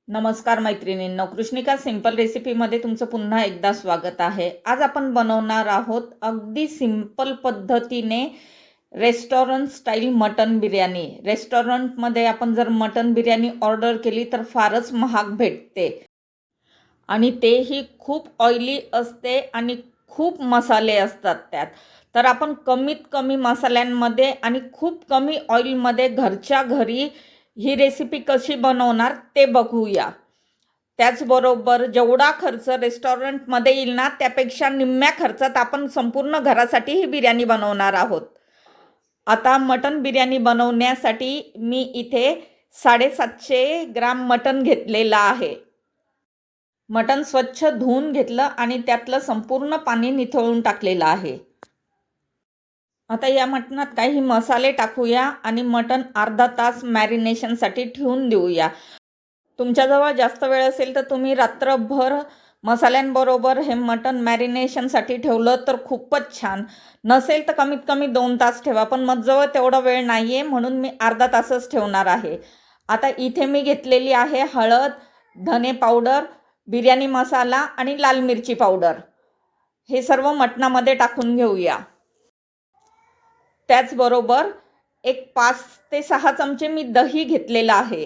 नमस्कार मैत्रिणींनो, कृष्णिका सिंपल रेसिपीमध्ये तुमचं पुन्हा एकदा स्वागत आहे। आज आपण बनवणार आहोत अगदी सिंपल पद्धतीने रेस्टॉरंट स्टाईल मटन बिर्याणी। रेस्टॉरंटमध्ये आपण जर मटन बिर्याणी ऑर्डर केली तर फारच महाग भेटते आणि तेही खूप ऑइली असते आणि खूप मसाले असतात त्यात। तर आपण कमीत कमी मसाल्यांमध्ये आणि खूप कमी ऑइलमध्ये घरच्या घरी ही रेसिपी कशी बनवणार ते बघूया। त्याचबरोबर जेवढा खर्च रेस्टॉरंटमध्ये येईल ना त्यापेक्षा निम्म्या खर्चात आपण संपूर्ण घरासाठी ही बिर्याणी बनवणार आहोत। आता मटन बिर्याणी बनवण्यासाठी मी इथे 750 ग्राम मटन घेतलेला आहे। मटन स्वच्छ धुवून घेतलं आणि त्यातलं संपूर्ण पाणी निथळून टाकलेलं आहे। आता या मटणात काही मसाले टाकूया आणि मटण अर्धा तास मॅरिनेशनसाठी ठेवून देऊया। तुमच्याजवळ जास्त वेळ असेल तर तुम्ही रात्रभर मसाल्यांबरोबर हे मटण मॅरिनेशनसाठी ठेवलं तर खूपच छान। नसेल तर कमीत कमी 2 तास ठेवा, पण माझ्याजवळ तेवढा वेळ नाही आहे म्हणून मी अर्धा तासच ठेवणार आहे। आता इथे मी घेतलेली आहे हळद, धने पावडर, बिर्याणी मसाला आणि लाल मिरची पावडर। हे सर्व मटणामध्ये टाकून घेऊया। त्याचबरोबर एक 5 ते 6 चमचे मी दही घेतलेलं आहे,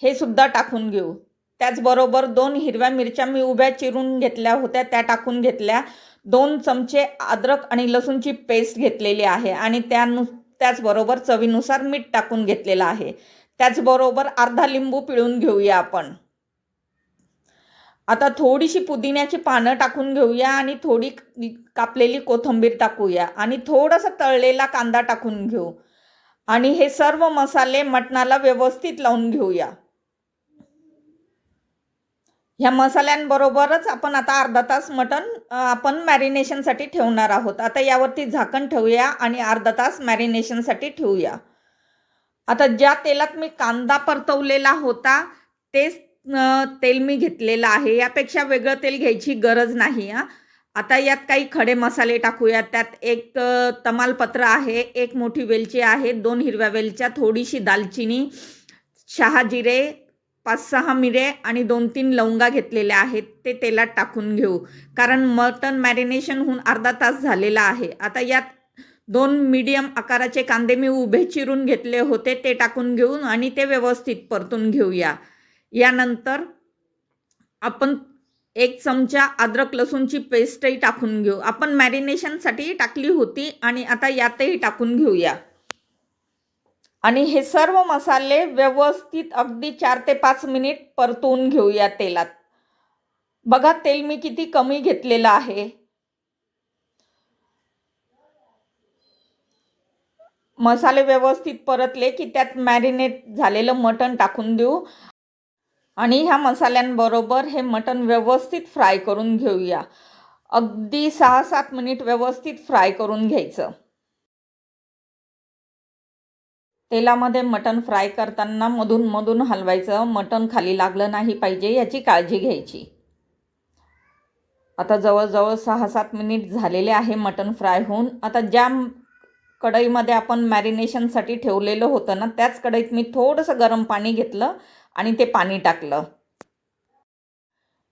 हे सुद्धा टाकून घेऊ। त्याचबरोबर 2 हिरव्या मिरच्या मी उभ्या चिरून घेतल्या होत्या त्या टाकून घेतल्या। 2 चमचे अद्रक आणि लसूणची पेस्ट घेतलेली आहे आणि त्याचबरोबर चवीनुसार मीठ टाकून घेतलेलं आहे। त्याचबरोबर अर्धा लिंबू पिळून घेऊया आपण। आता थोडीशी पुदिन्याची पानं टाकून घेऊया आणि थोडी कापलेली कोथिंबीर टाकूया आणि थोडासा तळलेला कांदा टाकून घेऊ आणि हे सर्व मसाले मटणाला व्यवस्थित लावून घेऊया। ह्या मसाल्यांबरोबरच आपण आता अर्धा तास मटण आपण मॅरिनेशनसाठी ठेवणार आहोत। आता यावरती झाकण ठेवूया आणि अर्धा तास मॅरिनेशनसाठी ठेवूया। आता ज्या तेलात मी कांदा परतवलेला होता तेच तेल मी घेतलेलं आहे, यापेक्षा वेगळं तेल घ्यायची गरज नाही हां। आता यात काही खडे मसाले टाकूया। त्यात एक तमालपत्र आहे, एक मोठी वेलची आहे, 2 हिरव्या वेलच्या, थोडीशी दालचिनी, शहाजिरे, 5-6 मिरे आणि 2-3 लवंगा घेतलेल्या आहेत, ते तेलात टाकून घेऊ। कारण मटण मॅरिनेशन होऊन अर्धा तास झालेला आहे। आता यात 2 मीडियम आकाराचे कांदे मी उभे चिरून घेतले होते ते टाकून घेऊन आणि ते व्यवस्थित परतून घेऊया। यानंतर आपण 1 चमचा अद्रक लसूणची पेस्टही टाकून घेऊ। आपण मॅरिनेशनसाठी टाकली होती आणि आता यातही टाकून घेऊया आणि हे सर्व मसाले व्यवस्थित अगदी 4 ते 5 मिनिट परतून घेऊया तेलात। बघा तेल मी किती कमी घेतलेलं आहे। मसाले व्यवस्थित परतले की त्यात मॅरिनेट झालेलं मटण टाकून देऊ आणि ह्या मसाल्यांबरोबर हे मटण व्यवस्थित फ्राय करून घेऊया। अगदी 6-7 मिनिट व्यवस्थित फ्राय करून घ्यायचं। तेलामध्ये मटण फ्राय करताना मधून मधून हलवायचं, मटण खाली लागलं नाही पाहिजे याची काळजी घ्यायची। आता जवळजवळ 6-7 मिनिट झालेले आहे मटण फ्राय होऊन। आता ज्या कढईमध्ये आपण मॅरिनेशनसाठी ठेवलेलं होतं ना त्याच कढईत मी थोडंसं गरम पाणी घेतलं आणि ते पाणी टाकलं।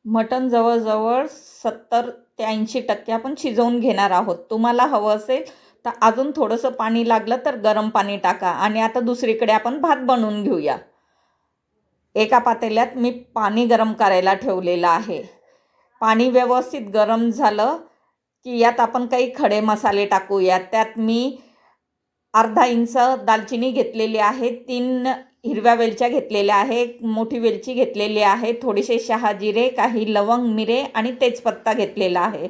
मटण जवळजवळ 70 ते 80% आपण शिजवून घेणार आहोत। तुम्हाला हवं असेल तर अजून थोडंसं पाणी लागलं तर गरम पाणी टाका आणि आता दुसरीकडे आपण भात बनवून घेऊया। एका पातेल्यात मी पाणी गरम करायला ठेवलेलं आहे। पाणी व्यवस्थित गरम झालं की यात आपण काही खडे मसाले टाकूया। त्यात मी अर्धा इंच दालचिनी घेतलेली आहे, 3 हिरव्या वेलच्या घेतलेल्या आहे, 1 मोठी वेलची घेतलेली आहे, थोडेसे शहाजिरे, काही लवंग, मिरे आणि तेजपत्ता घेतलेला आहे।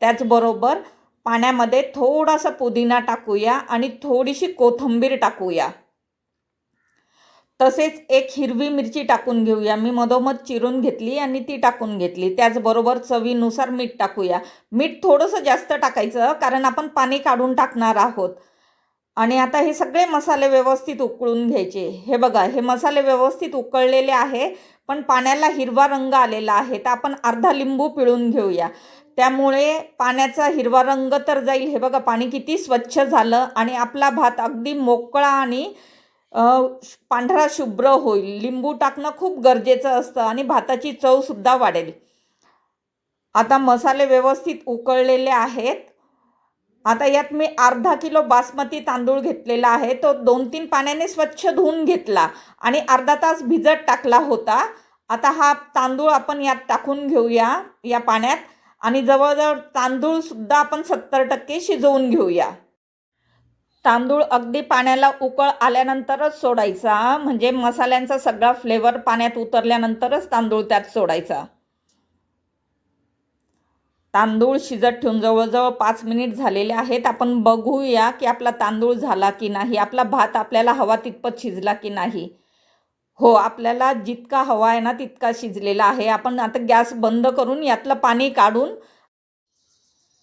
त्याचबरोबर पाण्यामध्ये थोडासा पुदिना टाकूया आणि थोडीशी कोथिंबीर टाकूया। तसेच 1 हिरवी मिरची टाकून घेऊया, मी मधोमध चिरून घेतली आणि ती टाकून घेतली। त्याचबरोबर चवीनुसार मीठ टाकूया। मीठ थोडंसं जास्त टाकायचं कारण आपण पाणी काढून टाकणार आहोत आणि आता हे सगळे मसाले व्यवस्थित उकळून घ्यायचे। हे बघा हे मसाले व्यवस्थित उकळलेले आहे पण पाण्याला हिरवा रंग आलेला आहे, तर आपण अर्धा लिंबू पिळून घेऊया, त्यामुळे पाण्याचा हिरवा रंग तर जाईल। हे बघा पाणी किती स्वच्छ झालं आणि आपला भात अगदी मोकळा आणि पांढरा शुभ्र होईल. लिंबू टाकणं खूप गरजेचं असतं आणि भाताची चवसुद्धा वाढेल. आता मसाले व्यवस्थित उकळलेले आहेत. आता यात मी अर्धा किलो बासमती तांदूळ घेतलेला आहे. तो 2-3 पाण्याने स्वच्छ धुवून घेतला आणि अर्धा तास भिजत टाकला होता. आता हा तांदूळ आपण यात टाकून घेऊया या पाण्यात आणि जवळजवळ तांदूळसुद्धा आपण 70% शिजवून घेऊया. तांदूळ अगदी पाण्याला उकळ आल्यानंतरच सोडायचा, म्हणजे मसाल्यांचा सगळा फ्लेवर पाण्यात उतरल्यानंतरच तांदूळ त्यात सोडायचा. तांदूळ शिजत ठेवून जवळजवळ 5 मिनिट झालेले आहेत. आपण बघूया की आपला तांदूळ झाला की नाही, आपला भात आपल्याला हवा तितपत शिजला की नाही. हो, आपल्याला जितका हवा आहे ना तितका शिजलेला आहे. आपण आता गॅस बंद करून यातलं पाणी काढून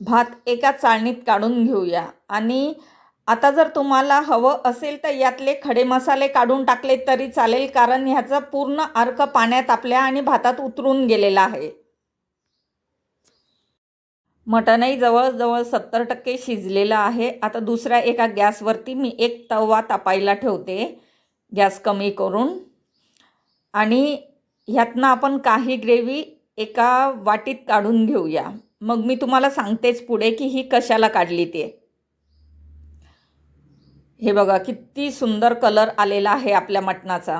भात एका चाळणीत काढून घेऊया. आणि आता जर तुम्हाला हवं असेल तर यातले खडे मसाले काढून टाकले तरी चालेल, कारण ह्याचा पूर्ण अर्क पाण्यात आपल्या आणि भातात उतरून गेलेला आहे. मटणही जवळजवळ 70% शिजलेलं आहे. आता दुसऱ्या एका गॅसवरती मी एक तवा तापायला ठेवते, गॅस कमी करून. आणि ह्यातनं आपण काही ग्रेव्ही एका वाटीत काढून घेऊया. मग मी तुम्हाला सांगतेच पुढे की ही कशाला काढली ते. हे बघा किती सुंदर कलर आलेला आहे आपल्या मटणाचा.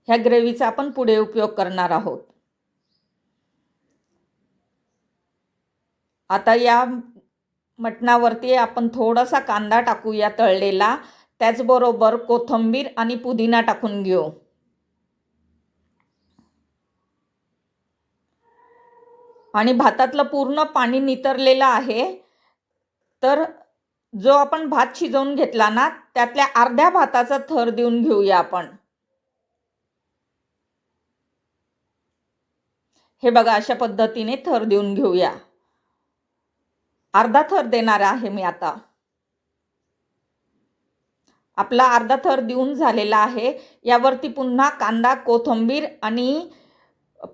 ह्या ग्रेव्हीचा आपण पुढे उपयोग करणार आहोत. आता या मटणावरती आपण थोडासा कांदा टाकूया तळलेला, त्याचबरोबर कोथिंबीर आणि पुदिना टाकून घेऊ. आणि भातातलं पूर्ण पाणी नितरलेलं आहे. तर जो आपण भात शिजवून घेतला ना त्यातल्या अर्ध्या भाताचा थर देऊन घेऊया आपण. हे बघा अशा पद्धतीने थर देऊन घेऊया. अर्धा थर देणार आहे मी आता. आपला अर्धा थर देऊन झालेला आहे. यावरती पुन्हा कांदा, कोथिंबीर आणि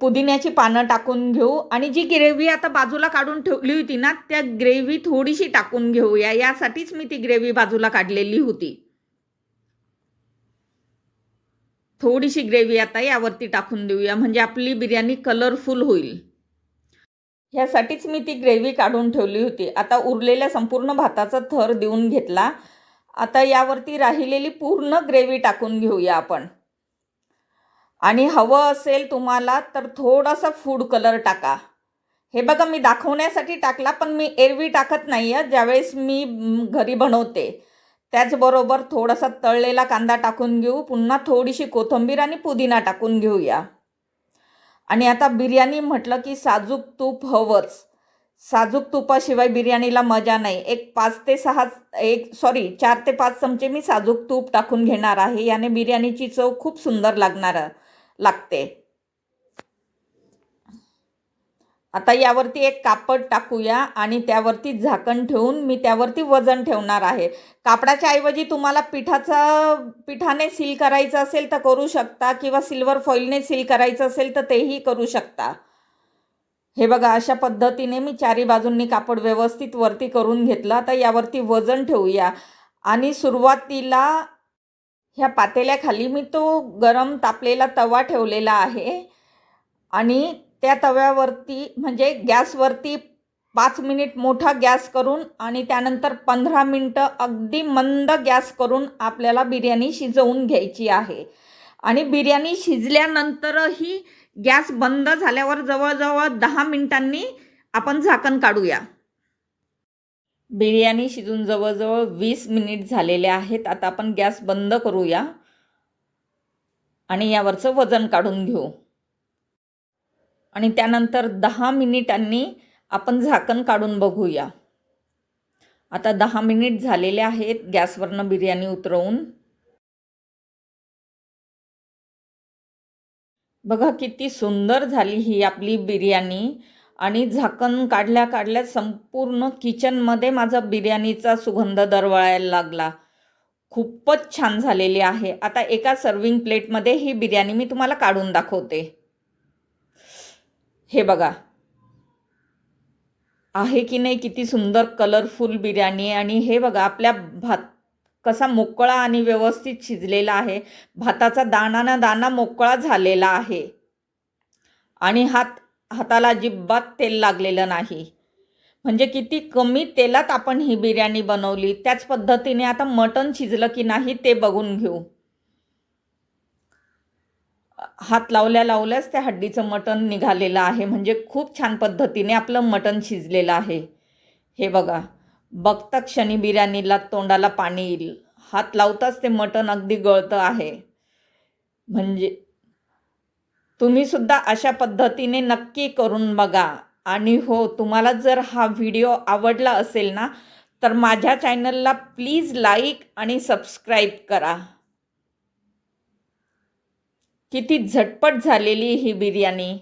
पुदिन्याची पानं टाकून घेऊ आणि जी ग्रेव्ही आता बाजूला काढून ठेवली होती ना त्या ग्रेव्ही थोडीशी टाकून घेऊया. यासाठीच मी ती ग्रेव्ही बाजूला काढलेली होती. थोडीशी ग्रेव्ही आता यावरती टाकून देऊया, म्हणजे आपली बिर्याणी कलरफुल होईल. ह्यासाठीच मी ती ग्रेव्ही काढून ठेवली होती. आता उरलेल्या संपूर्ण भाताचा थर देऊन घेतला. आता यावरती राहिलेली पूर्ण ग्रेव्ही टाकून घेऊया आपण. आणि हवं असेल तुम्हाला तर थोडासा फूड कलर टाका. हे बघा मी दाखवण्यासाठी टाकला, पण मी एरवी टाकत नाही आहे ज्यावेळेस मी घरी बनवते. त्याचबरोबर थोडासा तळलेला कांदा टाकून घेऊ, पुन्हा थोडीशी कोथिंबीर आणि पुदिना टाकून घेऊया. आणि आता बिर्याणी म्हटलं की साजूक तूप हवंच. साजूक तुपाशिवाय बिर्याणीला मजा नाही. 4 ते 5 चमचे मी साजूक तूप टाकून घेणार आहे. याने बिर्याणीची चव खूप सुंदर लागते. आता यावरती एक कापड टाकूया आणि त्यावरती झाकण ठेवून मी त्यावरती वजन ठेवणार आहे. कापडाच्या ऐवजी तुम्हाला पिठाने सील करायचं असेल तर करू शकता, किंवा सिल्वर फॉईलने सील करायचं असेल तर तेही करू शकता. हे बघा अशा पद्धतीने मी चारी बाजूंनी कापड व्यवस्थित वरती करून घेतलं. आता यावरती वजन ठेवूया आणि सुरुवातीला ह्या पातेल्याखाली मी तो गरम तापलेला तवा ठेवलेला आहे आणि त्या तव्यावरती म्हणजे गॅसवरती 5 मिनिट मोठा गॅस करून आणि त्यानंतर 15 मिनटं अगदी मंद गॅस करून आपल्याला बिर्याणी शिजवून घ्यायची आहे. आणि बिर्याणी शिजल्यानंतरही गॅस बंद झाल्यावर जवळजवळ 10 मिनिटांनी आपण झाकण काढूया. बिर्याणी शिजून जवळजवळ 20 मिनिट झालेले आहेत. आता आपण गॅस बंद करूया आणि यावरचं वजन काढून घेऊ. आणि त्यानंतर 10 मिनिटांनी आपण झाकण काढून बघूया. आता 10 मिनिट झालेले आहेत गॅसवरनं बिर्याणी उतरवून. बघा किती सुंदर झाली ही आपली बिर्याणी. आणि झाकण काढल्या संपूर्ण किचनमध्ये माझा बिर्याणीचा सुगंध दरवळायला लागला. खूपच छान झालेली आहे. आता एका सर्विंग प्लेटमध्ये ही बिर्याणी मी तुम्हाला काढून दाखवते. हे बघा आहे की नाही, किती सुंदर कलरफुल बिर्याणी आहे. आणि हे बघा आपल्या भात कसा मोकळा आणि व्यवस्थित शिजलेला आहे. भाताचा दाणा ना दाणा मोकळा झालेला आहे आणि हाताला अजिबात तेल लागलेलं नाही. म्हणजे किती कमी तेलात आपण ही बिर्याणी बनवली. त्याच पद्धतीने आता मटण शिजलं की नाही ते बघून घेऊ. हात लावल्याच त्या हड्डीचं मटण निघालेलं आहे. म्हणजे खूप छान पद्धतीने आपलं मटण शिजलेलं आहे. हे बघा, बघता क्षणी बिर्याणीला तोंडाला पाणी येईल. हात लावताच ते मटण अगदी गळतं आहे. म्हणजे तुम्ही सुद्धा अशा पद्धतीने नक्की करून बघा. आणि हो, तुम्हाला जर हा व्हिडिओ आवडला असेल ना, तर माझ्या चॅनलला प्लीज लाईक आणि सबस्क्राईब करा. किती झटपट झालेली ही बिर्याणी.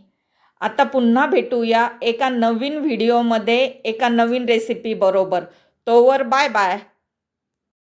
आता पुन्हा भेटूया एका नवीन व्हिडिओमध्ये एका नवीन रेसिपी बरोबर. तोवर बाय बाय.